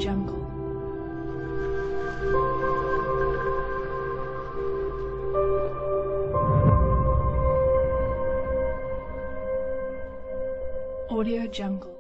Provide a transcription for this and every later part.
Jungle. Audio Jungle.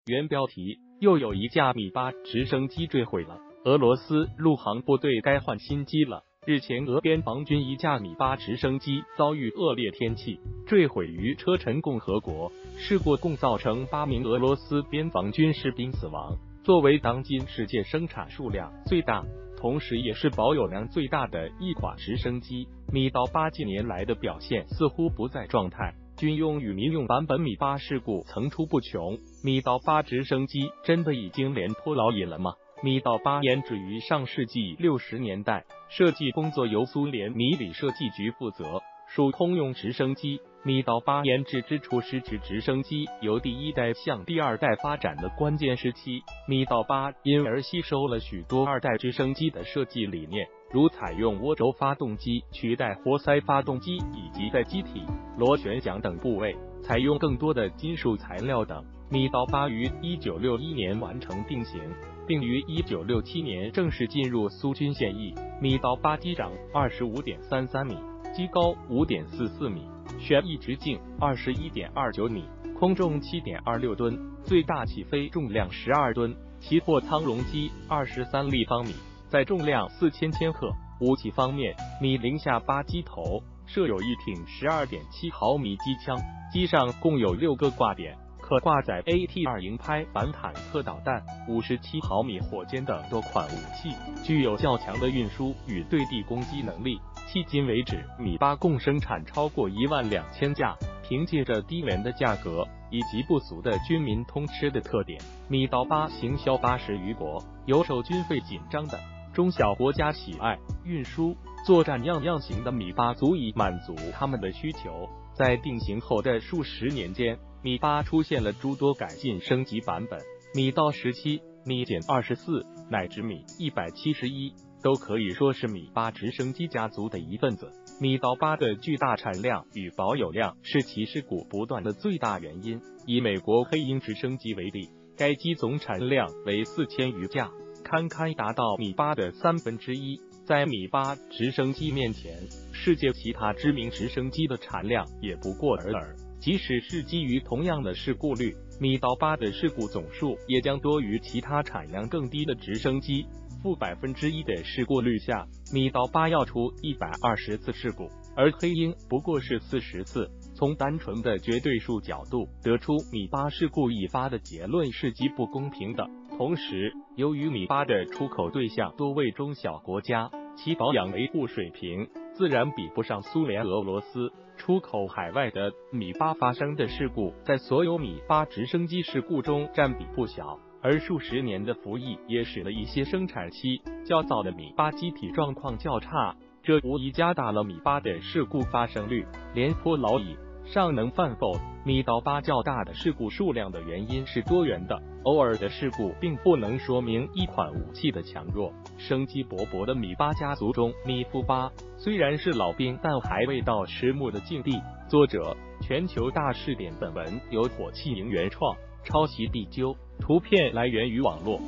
原标题：又有一架米八直升机坠毁了，俄罗斯陆航部队该换新机了。日前，俄边防军一架米八直升机遭遇恶劣天气，坠毁于车臣共和国。事故共造成8名俄罗斯边防军士兵死亡。作为当今世界生产数量最大，同时也是保有量最大的一款直升机，米刀8近年来的表现似乎不在状态。军用与民用版本米八事故层出不穷，米刀8直升机真的已经廉颇老矣了吗？米刀8研制于上世纪60年代，设计工作由苏联米里设计局负责，属通用直升机。米刀8研制之初是指直升机由第一代向第二代发展的关键时期，米刀8因而吸收了许多二代直升机的设计理念，如采用涡轴发动机取代活塞发动机，以及在机体、螺旋桨等部位采用更多的金属材料等。米刀8于1961年完成定型，并于1967年正式进入苏军现役。米刀8机长 25.33 米，机高 5.44 米，旋翼直径 21.29 米，空重 7.26 吨，最大起飞重量12吨，其货舱容积23立方米，载重量4000千克。武器方面，米008机头设有一挺 12.7 毫米机枪，机上共有6个挂点，可挂载 AT-2 营拍反坦克导弹、57毫米火箭等多款武器，具有较强的运输与对地攻击能力。迄今为止，米八共生产超过12000架，凭借着低廉的价格以及不俗的军民通吃的特点，米刀8行销80余国，有受军费紧张的中小国家喜爱，运输、作战样样型的米八足以满足他们的需求。在定型后的数十年间，米八出现了诸多改进升级版本，米刀17、米-24乃至米171。都可以说是米八直升机家族的一份子。米刀8的巨大产量与保有量是其事故不断的最大原因。以美国黑鹰直升机为例，该机总产量为4000余架，堪堪达到米八的1/3。在米八直升机面前，世界其他知名直升机的产量也不过尔尔。即使是基于同样的事故率，米刀8的事故总数也将多于其他产量更低的直升机。负1%的事故率下，米刀8要出120次事故，而黑鹰不过是40次。从单纯的绝对数角度得出米八事故易发的结论是极不公平的。同时，由于米八的出口对象多为中小国家，其保养维护水平自然比不上苏联、俄罗斯。出口海外的米八发生的事故，在所有米八直升机事故中占比不小。而数十年的服役也使得一些生产期较早的米八机体状况较差，这无疑加大了米八的事故发生率。廉颇老矣，尚能饭否？米刀8较大的事故数量的原因是多元的，偶尔的事故并不能说明一款武器的强弱。生机勃勃的米八家族中，米夫8虽然是老兵，但还未到迟暮的境地。作者：全球大事典，本文由火器营原创，抄袭地纠，图片来源于网络。